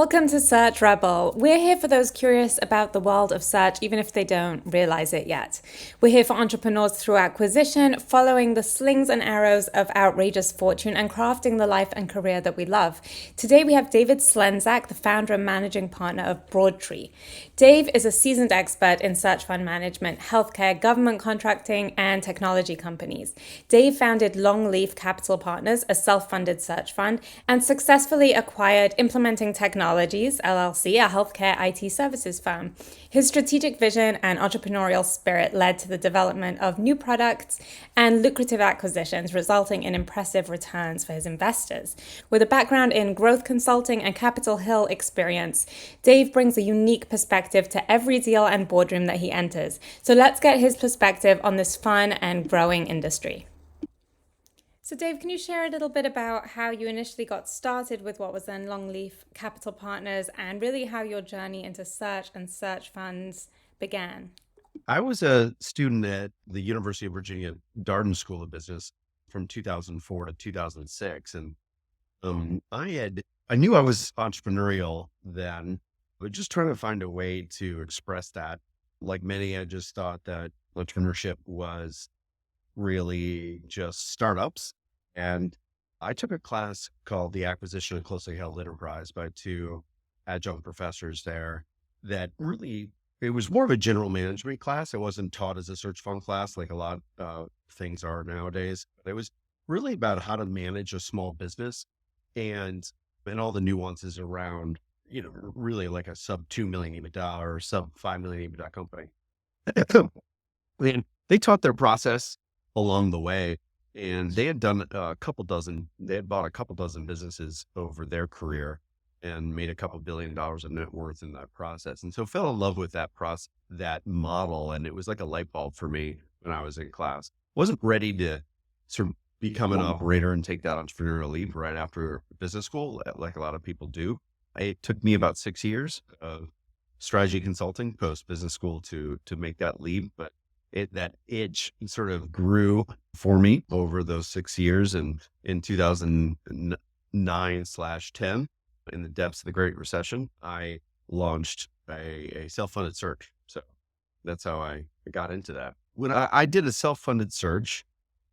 Welcome to Search Rebel. We're here for those curious about the world of search, even if they don't realize it yet. We're here for entrepreneurs through acquisition, following the slings and arrows of outrageous fortune and crafting the life and career that we love. Today we have dslenzak, the founder and managing partner of Broadtree. Dave is a seasoned expert in search fund management, healthcare, government contracting, and technology companies. Dave founded Longleaf Capital Partners, a self-funded search fund, and successfully acquired Implementing Technologies, LLC, a healthcare IT services firm. His strategic vision and entrepreneurial spirit led to the development of new products and lucrative acquisitions, resulting in impressive returns for his investors. With a background in growth consulting and Capitol Hill experience, Dave brings a unique perspective to every deal and boardroom that he enters. So let's get his perspective on this fun and growing industry. So Dave, can you share a little bit about how you initially got started with what was then Longleaf Capital Partners and really how your journey into search and search funds began? I was a student at the University of Virginia Darden School of Business from 2004 to 2006. And I knew I was entrepreneurial then, but just trying to find a way to express that. Like many, I just thought that entrepreneurship was really just startups. And I took a class called The Acquisition of Closely Held Enterprise by two adjunct professors there that really, it was more of a general management class. It wasn't taught as a search fund class like a lot of things are nowadays. It was really about how to manage a small business and all the nuances around, really like a sub 2 million EBITDA or sub 5 million EBITDA company. And they taught their process along the way. And they had done they had bought a couple dozen businesses over their career and made a couple $1 billion of net worth in that process. And so fell in love with that model. And it was like a light bulb for me when I was in class. Wasn't ready to sort of become an operator and take that entrepreneurial leap right after business school, like a lot of people do. It took me about 6 years of strategy consulting post business school to make that leap. But that itch sort of grew for me over those 6 years. And in 2009/10, in the depths of the Great Recession, I launched a self-funded search. So that's how I got into that. When I did a self-funded search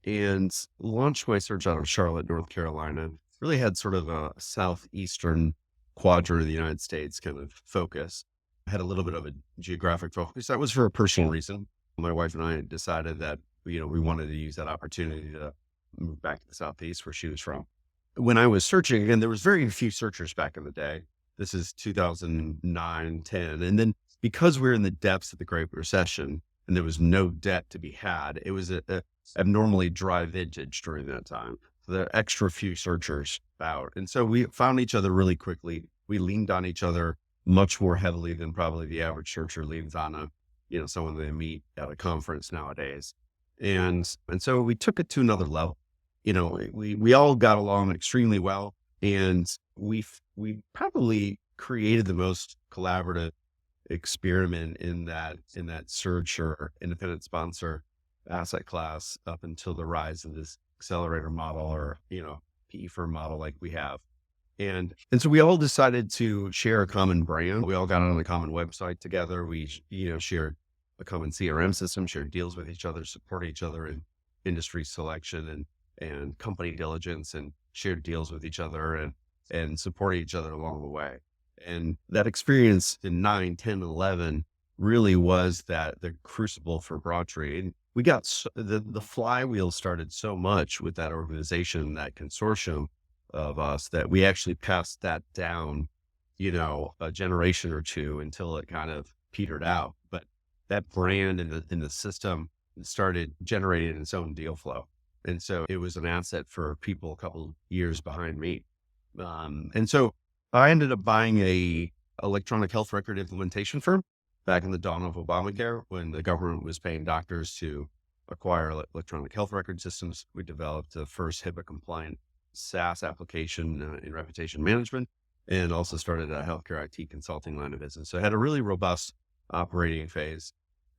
and launched my search out of Charlotte, North Carolina, really had sort of a southeastern quadrant of the United States kind of focus. Had a little bit of a geographic focus. That was for a personal reason. My wife and I decided that, we wanted to use that opportunity to move back to the Southeast where she was from. When I was searching, again, there was very few searchers back in the day. This is 2009, 10. And then because we're in the depths of the Great Recession and there was no debt to be had, it was a abnormally dry vintage during that time. So there are extra few searchers out. And so we found each other really quickly. We leaned on each other much more heavily than probably the average searcher leans on someone they meet at a conference nowadays. And so we took it to another level. We all got along extremely well, and we probably created the most collaborative experiment in that search or independent sponsor asset class up until the rise of this accelerator model or, PE firm model like we have. And so we all decided to share a common brand. We all got on a common website together. We, shared a common CRM system, shared deals with each other, support each other in industry selection and company diligence, and shared deals with each other and support each other along the way. And that experience in 9, 10, 11 really was the crucible for Broadtree. And we got the flywheel started so much with that organization, that consortium of us, that we actually passed that down, a generation or two until it kind of petered out. But that brand in the system started generating its own deal flow. And so it was an asset for people a couple years behind me. And so I ended up buying a electronic health record implementation firm back in the dawn of Obamacare, when the government was paying doctors to acquire electronic health record systems. We developed the first HIPAA compliant SaaS application in reputation management, and also started a healthcare IT consulting line of business. So I had a really robust operating phase,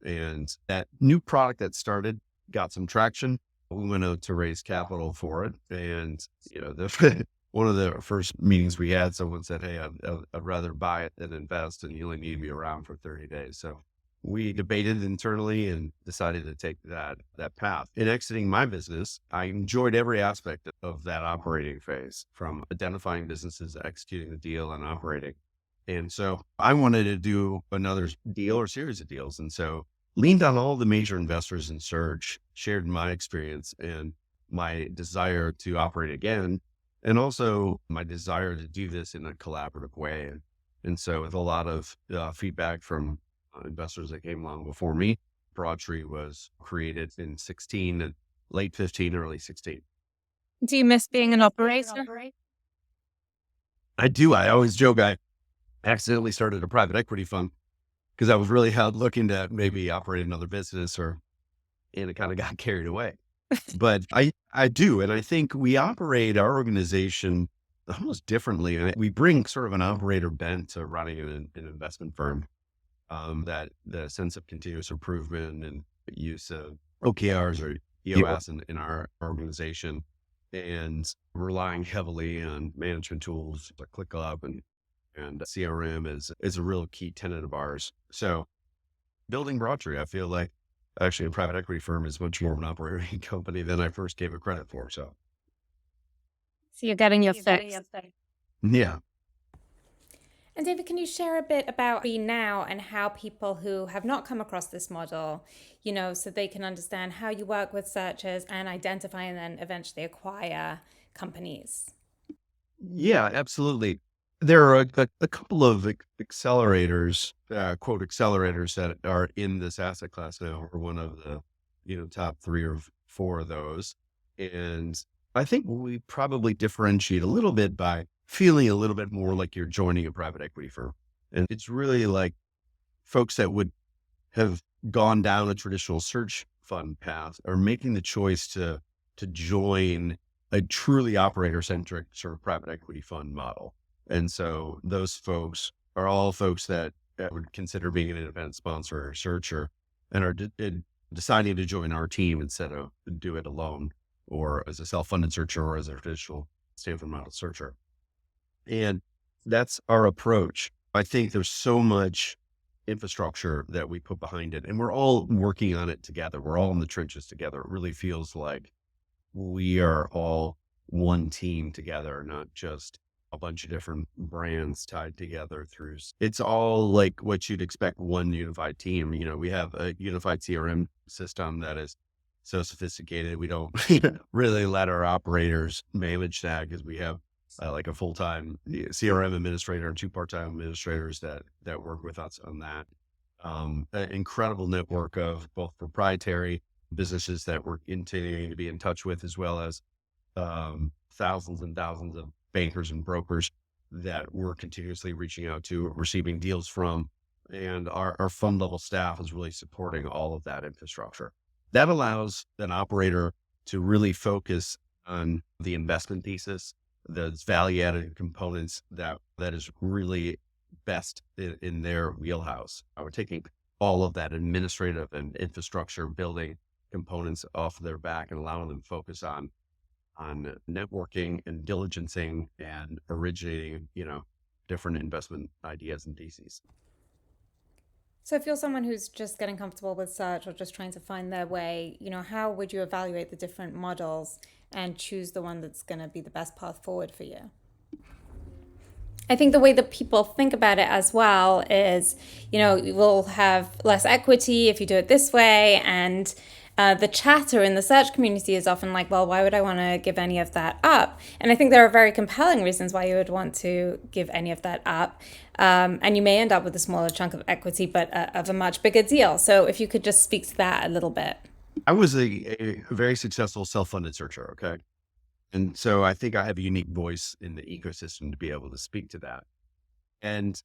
and that new product that started got some traction. We went out to raise capital for it, and one of the first meetings we had, someone said, "Hey, I'd rather buy it than invest, and you only need to be around for 30 days." So we debated internally and decided to take that path. In exiting my business, I enjoyed every aspect of that operating phase, from identifying businesses, executing the deal, and operating. And so I wanted to do another deal or series of deals. And so leaned on all the major investors in search, shared my experience and my desire to operate again, and also my desire to do this in a collaborative way. And so with a lot of feedback from investors that came along before me, Broadtree was created in 16, and late 15, early 16. Do you miss being an operator? I do. I always joke I accidentally started a private equity fund because I was really looking to maybe operate another business, and it kind of got carried away. But I do. And I think we operate our organization almost differently. And we bring sort of an operator bent to running an investment firm, that the sense of continuous improvement and use of OKRs or EOS in our organization, and relying heavily on management tools like ClickUp and CRM is a real key tenet of ours. So building Broadtree, I feel like actually a private equity firm is much more of an operating company than I first gave it credit for. So you're getting your fix. yeah. And David, can you share a bit about Be Now and how people who have not come across this model, so they can understand how you work with searchers and identify and then eventually acquire companies? Yeah, absolutely. There are a couple of accelerators, quote accelerators, that are in this asset class now. We're one of the, top 3 or 4 of those. And I think we probably differentiate a little bit by feeling a little bit more like you're joining a private equity firm. And it's really like folks that would have gone down a traditional search fund path are making the choice to join a truly operator centric sort of private equity fund model. And so those folks are all folks that would consider being an independent sponsor or searcher, and are deciding to join our team instead of do it alone, or as a self-funded searcher, or as a traditional Stanford model searcher. And that's our approach. I think there's so much infrastructure that we put behind it, and we're all working on it together. We're all in the trenches together. It really feels like we are all one team together, not just a bunch of different brands tied together through. It's all like what you'd expect, one unified team. We have a unified CRM system that is so sophisticated. We don't really let our operators manage that, because we have like a full-time CRM administrator and 2 part-time administrators that work with us on that. An incredible network of both proprietary businesses that we're continuing to be in touch with, as well as thousands and thousands of bankers and brokers that we're continuously reaching out to, receiving deals from. And our fund level staff is really supporting all of that infrastructure. That allows an operator to really focus on the investment thesis, those value added components that is really best in their wheelhouse. We're taking all of that administrative and infrastructure building components off their back and allowing them to focus on networking and diligencing and originating, different investment ideas and theses. So if you're someone who's just getting comfortable with search or just trying to find their way, how would you evaluate the different models and choose the one that's going to be the best path forward for you? I think the way that people think about it as well is, you will have less equity if you do it this way. And the chatter in the search community is often like, well, why would I want to give any of that up? And I think there are very compelling reasons why you would want to give any of that up. And you may end up with a smaller chunk of equity, but of a much bigger deal. So if you could just speak to that a little bit. I was a very successful self-funded searcher. Okay. And so I think I have a unique voice in the ecosystem to be able to speak to that. And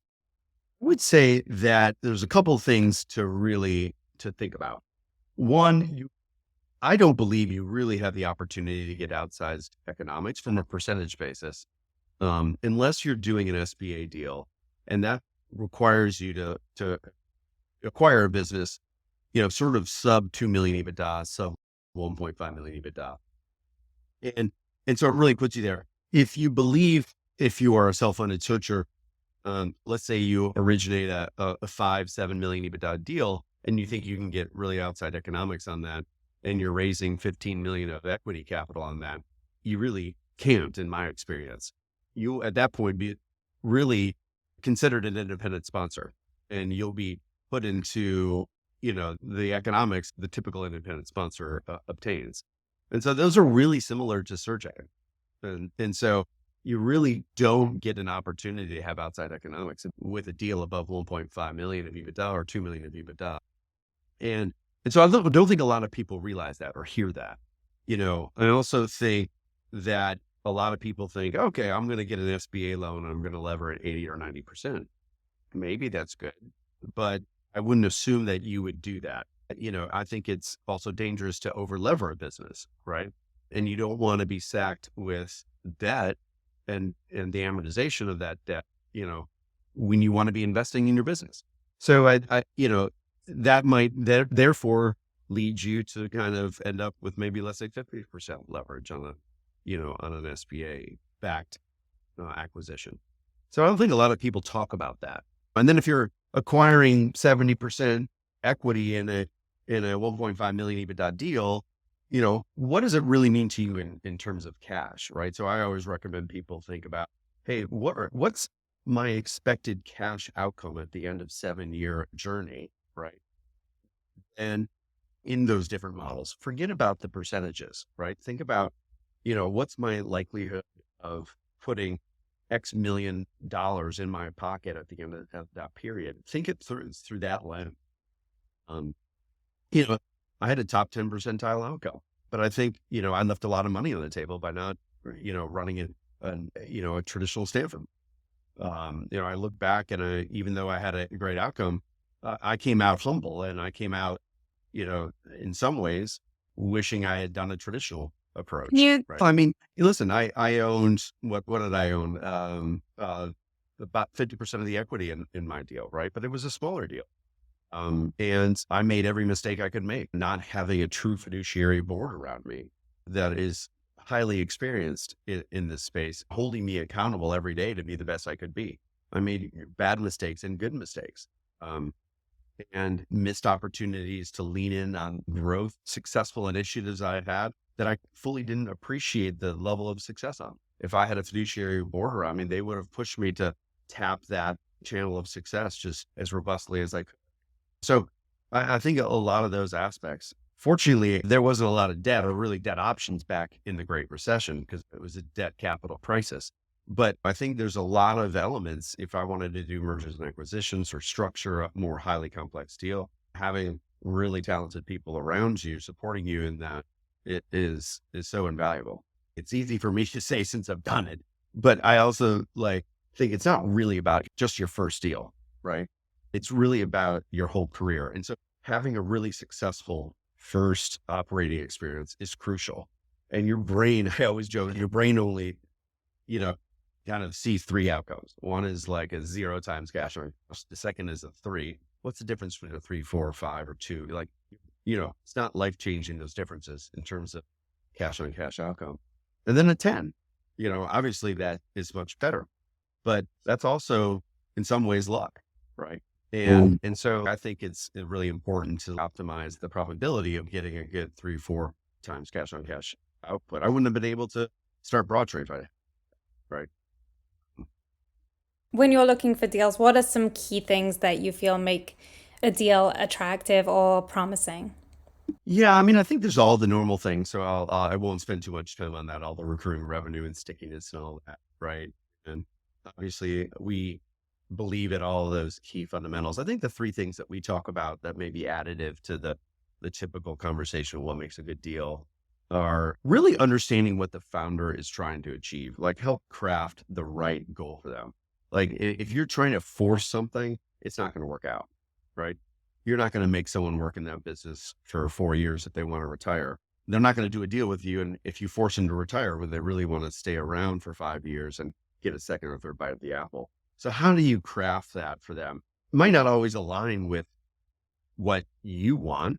I would say that there's a couple of things to think about. One, I don't believe you really have the opportunity to get outsized economics from a percentage basis, unless you're doing an SBA deal, and that requires you to acquire a business, sort of sub 2 million EBITDA, sub 1.5 million EBITDA, and so it really puts you there. if you believe, if you are a self-funded searcher, let's say you originate a 5-7 million EBITDA deal and you think you can get really outside economics on that, and you're raising 15 million of equity capital on that, you really can't, in my experience. You at that point be really considered an independent sponsor, and you'll be put into, the economics the typical independent sponsor obtains. And so those are really similar to searching. And so you really don't get an opportunity to have outside economics with a deal above 1.5 million of EBITDA or 2 million of EBITDA. And so I don't think a lot of people realize that or hear that. I also think that a lot of people think, okay, I'm going to get an SBA loan and I'm going to lever it 80 or 90%. Maybe that's good, but I wouldn't assume that you would do that. I think it's also dangerous to over lever a business, right? And you don't want to be sacked with debt and the amortization of that debt, when you want to be investing in your business. So that might therefore lead you to kind of end up with maybe, let's say, 50% leverage on on an SBA backed acquisition. So I don't think a lot of people talk about that. And then if you're acquiring 70% equity in a 1.5 million EBITDA deal, what does it really mean to you in terms of cash, right? So I always recommend people think about, hey, what's my expected cash outcome at the end of 7-year journey, right? And in those different models, forget about the percentages, right? Think about, what's my likelihood of putting X million dollars in my pocket at the end of that period. Think it through that lens. Um, I had a top 10 percentile outcome, but I think, I left a lot of money on the table by not, running a traditional Stanford. I look back and even though I had a great outcome, I came out humble, and I came out, in some ways wishing I had done a traditional approach. You Right. I mean, listen, I owned, what did I own? About 50% of the equity in my deal. Right. But it was a smaller deal. And I made every mistake I could make, not having a true fiduciary board around me that is highly experienced in this space, holding me accountable every day to be the best I could be. I made bad mistakes and good mistakes, and missed opportunities to lean in on growth, successful initiatives I had that I fully didn't appreciate the level of success on. If I had a fiduciary board around me, they would have pushed me to tap that channel of success just as robustly as I could. So I think a lot of those aspects, fortunately, there wasn't a lot of debt or really debt options back in the Great Recession because it was a debt capital crisis. But I think there's a lot of elements if I wanted to do mergers and acquisitions or structure a more highly complex deal, having really talented people around you supporting you in that, it is so invaluable. It's easy for me to say since I've done it, but I also think it's not really about just your first deal, right? It's really about your whole career. And so having a really successful first operating experience is crucial. And your brain, I always joke, your brain only, kind of sees 3 outcomes. One is like a 0 times cash on cash. The second is a 3. What's the difference between a 3, 4, or 5, or 2? It's not life-changing, those differences in terms of cash on cash outcome. And then a 10, obviously that is much better, but that's also in some ways luck, right? And so I think it's really important to optimize the probability of getting a good 3, 4 times cash on cash output. I wouldn't have been able to start Broadtree if I, right? When you're looking for deals, what are some key things that you feel make a deal attractive or promising? Yeah, I mean, I think there's all the normal things, so I won't spend too much time on that, all the recurring revenue and stickiness and all that, right? And obviously, we believe in all of those key fundamentals. I think the 3 things that we talk about that may be additive to the typical conversation of what makes a good deal are really understanding what the founder is trying to achieve, help craft the right goal for them. If you're trying to force something, it's not going to work out, right? You're not going to make someone work in that business for 4 years if they want to retire. They're not going to do a deal with you. And if you force them to retire, when they really want to stay around for 5 years and get a second or third bite of the apple. So how do you craft that for them? It might not always align with what you want,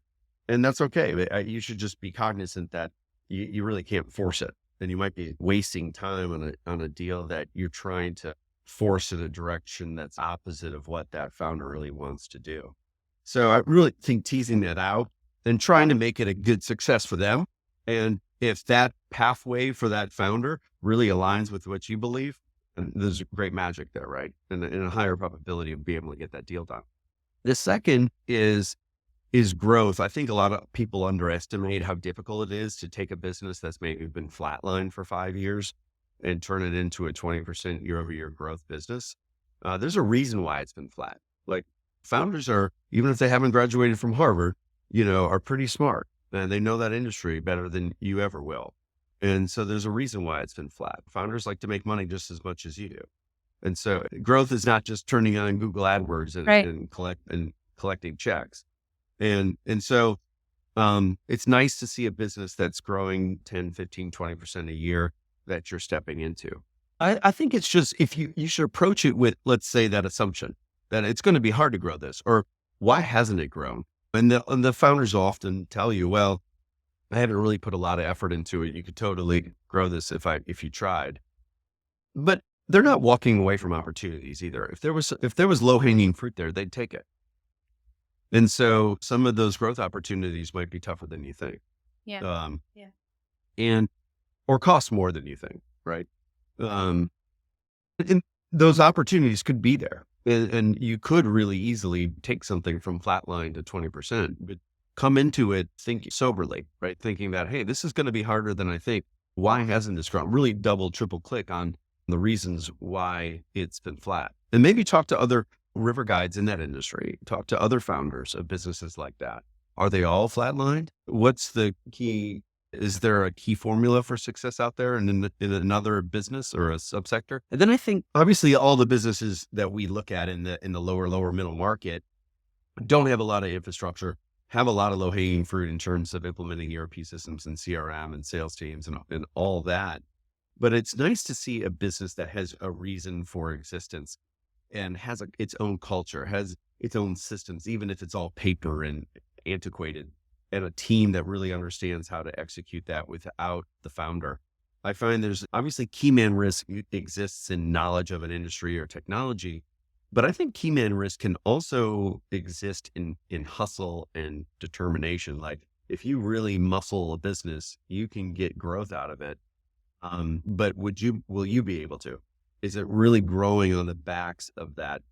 and that's okay. You should just be cognizant that you really can't force it. and you might be wasting time on a deal that you're trying to force in a direction that's opposite of what that founder really wants to do. So I really think teasing that out and trying to make it a good success for them. And if that pathway for that founder really aligns with what you believe, and there's great magic there, right? And a higher probability of being able to get that deal done. The second is growth. I think a lot of people underestimate how difficult it is to take a business that's maybe been flatlined for 5 years and turn it into a 20% year-over-year growth business. There's a reason why it's been flat. Like, founders are, even if they haven't graduated from Harvard, are pretty smart, and they know that industry better than you ever will. And so there's a reason why it's been flat. Founders like to make money just as much as you do. And so growth is not just turning on Google AdWords and collecting checks. And so it's nice to see a business that's growing 10, 15, 20% a year that you're stepping into. I think it's just, if you should approach it with, let's say, that assumption that it's going to be hard to grow this, or why hasn't it grown? And the founders often tell you, well, I haven't really put a lot of effort into it. You could totally grow this if you tried. But they're not walking away from opportunities either. If there was low hanging fruit there, they'd take it. And so some of those growth opportunities might be tougher than you think. Yeah. And or cost more than you think, right? And those opportunities could be there, and you could really easily take something from flatline to 20%, but come into it thinking soberly, right? Thinking that, hey, this is going to be harder than I think. Why hasn't this grown? Really double, triple click on the reasons why it's been flat. And maybe talk to other river guides in that industry, talk to other founders of businesses like that. Are they all flatlined? What's the key? Is there a key formula for success out there and in another business or a subsector? And then I think obviously all the businesses that we look at in the lower middle market don't have a lot of infrastructure, have a lot of low hanging fruit in terms of implementing ERP systems and CRM and sales teams and all that. But it's nice to see a business that has a reason for existence and has its own culture, has its own systems, even if it's all paper and antiquated, and a team that really understands how to execute that without the founder. I find there's obviously key man risk exists in knowledge of an industry or technology, but I think key man risk can also exist in hustle and determination. Like, if you really muscle a business, you can get growth out of it. But will you be able to? Is it really growing on the backs of that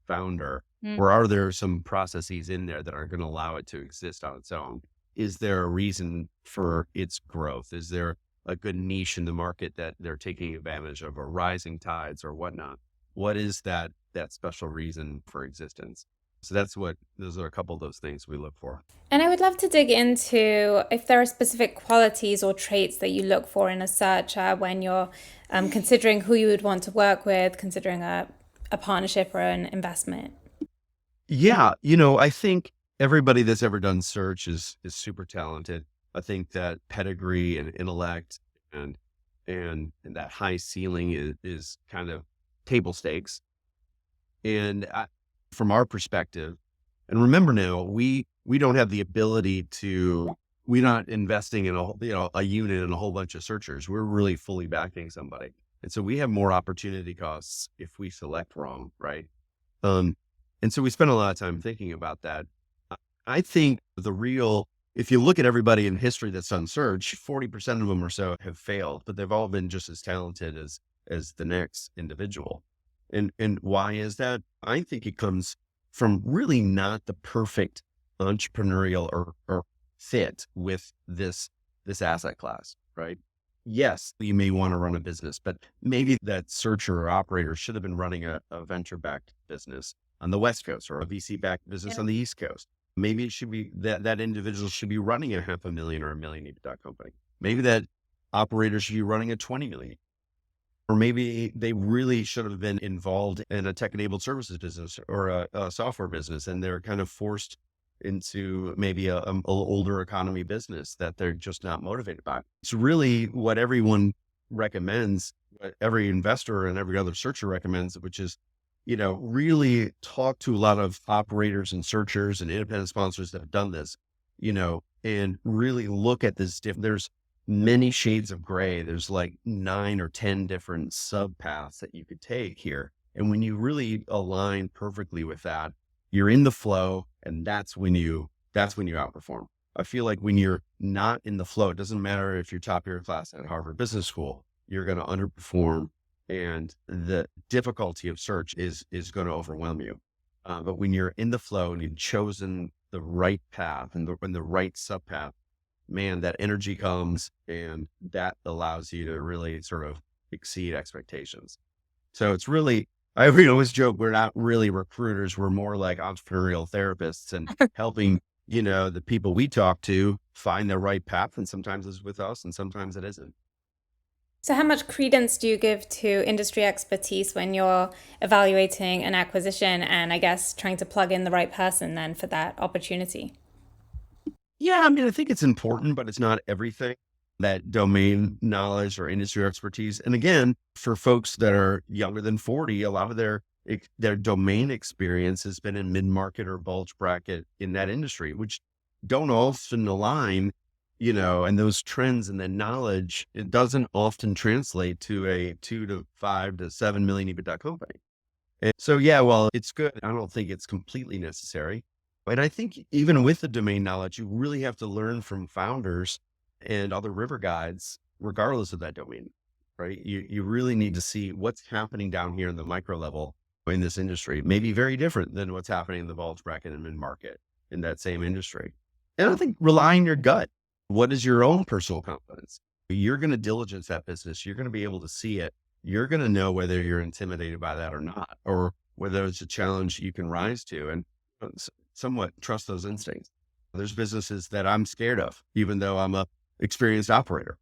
founder? Or are there some processes in there that are going to allow it to exist on its own? Is there a reason for its growth? Is there a good niche in the market that they're taking advantage of, or rising tides or whatnot? What is that special reason for existence? So those are a couple of those things we look for. And I would love to dig into if there are specific qualities or traits that you look for in a searcher when you're considering who you would want to work with, considering a partnership or an investment. Yeah. I think everybody that's ever done search is super talented. I think that pedigree and intellect and that high ceiling is kind of table stakes. And from our perspective, and remember now, we don't have the ability we're not investing in a unit and a whole bunch of searchers. We're really fully backing somebody. And so we have more opportunity costs if we select wrong, right? And so we spend a lot of time thinking about that. I think if you look at everybody in history that's done search, 40% of them or so have failed, but they've all been just as talented as the next individual. And why is that? I think it comes from really not the perfect entrepreneurial or fit with this asset class, right? Yes, you may want to run a business, but maybe that searcher or operator should have been running a venture-backed business on the West Coast, or a VC-backed business on the East Coast. Maybe it should be that individual should be running a $500,000 or $1 million EBITDA company. Maybe that operator should be running a 20 million. Or maybe they really should have been involved in a tech-enabled services business or a software business, and they're kind of forced into maybe a older economy business that they're just not motivated by. It's really what everyone recommends, what every investor and every other searcher recommends, which is, really talk to a lot of operators and searchers and independent sponsors that have done this, and really look at this. many shades of gray. There's like 9 or 10 different sub paths that you could take here. And when you really align perfectly with that, you're in the flow, and that's when you outperform. I feel like when you're not in the flow, it doesn't matter if you're top of your class at Harvard Business School, you're going to underperform, and the difficulty of search is going to overwhelm you. But when you're in the flow and you've chosen the right path and the right sub path, man, that energy comes, and that allows you to really sort of exceed expectations. So it's really, I always joke, we're not really recruiters. We're more like entrepreneurial therapists and helping, the people we talk to find the right path. And sometimes it's with us and sometimes it isn't. So, how much credence do you give to industry expertise when you're evaluating an acquisition and I guess trying to plug in the right person then for that opportunity? Yeah, I mean, I think it's important, but it's not everything. That domain knowledge or industry expertise. And again, for folks that are younger than 40, a lot of their domain experience has been in mid-market or bulge bracket in that industry, which don't often align, and those trends and the knowledge, it doesn't often translate to a 2 to 5 to 7 million EBITDA company. And so, yeah, well, it's good. I don't think it's completely necessary. And I think even with the domain knowledge, you really have to learn from founders and other river guides, regardless of that domain, right? You really need to see what's happening down here in the micro level in this industry. It may be very different than what's happening in the bulge bracket and mid market in that same industry. And I think rely on your gut. What is your own personal confidence? You're going to diligence that business. You're going to be able to see it. You're going to know whether you're intimidated by that or not, or whether it's a challenge you can rise to, and somewhat trust those instincts. There's businesses that I'm scared of, even though I'm a experienced operator.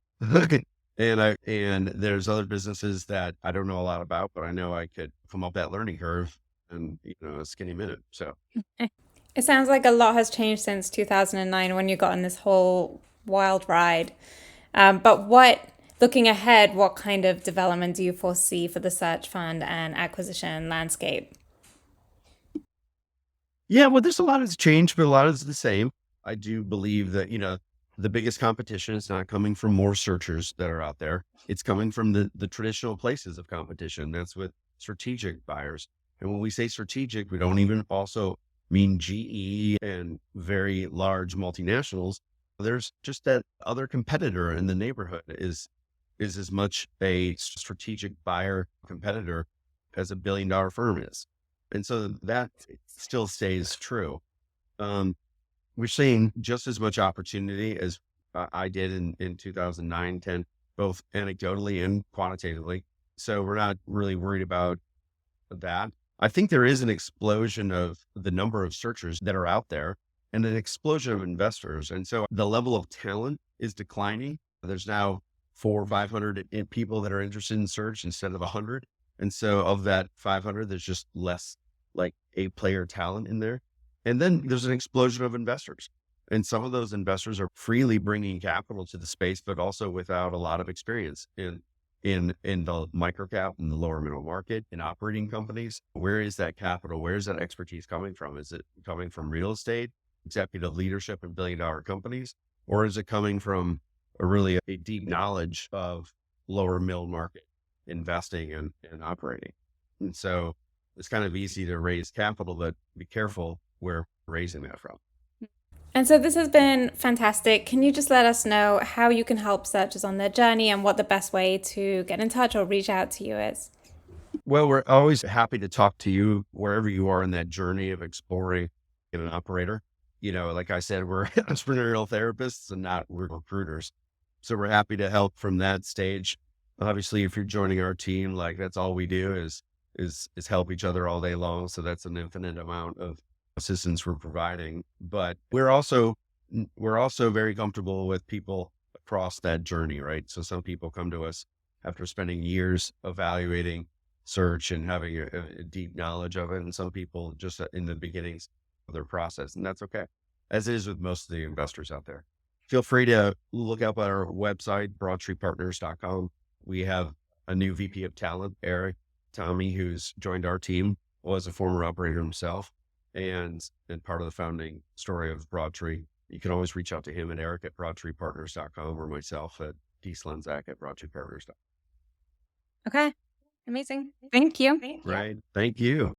And there's other businesses that I don't know a lot about, but I know I could come up that learning curve in a skinny minute. So It sounds like a lot has changed since 2009 when you got on this whole wild ride. Looking ahead, what kind of development do you foresee for the search fund and acquisition landscape? yeah, well, there's a lot that's changed, but a lot is the same. I do believe that, the biggest competition is not coming from more searchers that are out there. It's coming from the traditional places of competition. That's with strategic buyers. And when we say strategic, we don't even also mean GE and very large multinationals. There's just that other competitor in the neighborhood is as much a strategic buyer competitor as a $1 billion firm is. And so that still stays true. Um, we're seeing just as much opportunity as I did in 2009, 10, both anecdotally and quantitatively. So we're not really worried about that. I think there is an explosion of the number of searchers that are out there and an explosion of investors. And so the level of talent is declining. There's now 400 or 500 people that are interested in search instead of 100. And so of that 500, there's just less like A-player talent in there. And then there's an explosion of investors. And some of those investors are freely bringing capital to the space, but also without a lot of experience in the microcap and the lower middle market in operating companies. Where is that capital? Where is that expertise coming from? Is it coming from real estate, executive leadership in $1 billion companies? Or is it coming from a deep knowledge of lower middle market investing and operating? And so it's kind of easy to raise capital, but be careful where we're raising that from. And so this has been fantastic. Can you just let us know how you can help searchers on their journey and what the best way to get in touch or reach out to you is? Well, we're always happy to talk to you wherever you are in that journey of exploring an operator. Like I said, we're entrepreneurial therapists and not we're recruiters. So we're happy to help from that stage. Obviously, if you're joining our team, like that's all we do is help each other all day long. So that's an infinite amount of assistance we're providing. But we're also very comfortable with people across that journey, right? So some people come to us after spending years evaluating search and having a deep knowledge of it, and some people just in the beginnings of their process, and that's okay, as it is with most of the investors out there. Feel free to look up at our website, broadtreepartners.com. We have a new VP of talent, Eric Tommy, who's joined our team, was a former operator himself, and part of the founding story of Broadtree. you can always reach out to him at eric@broadtreepartners.com or myself at dslenzak at broadtreepartners.com. Okay. Amazing. Thank you. Right. Thank you.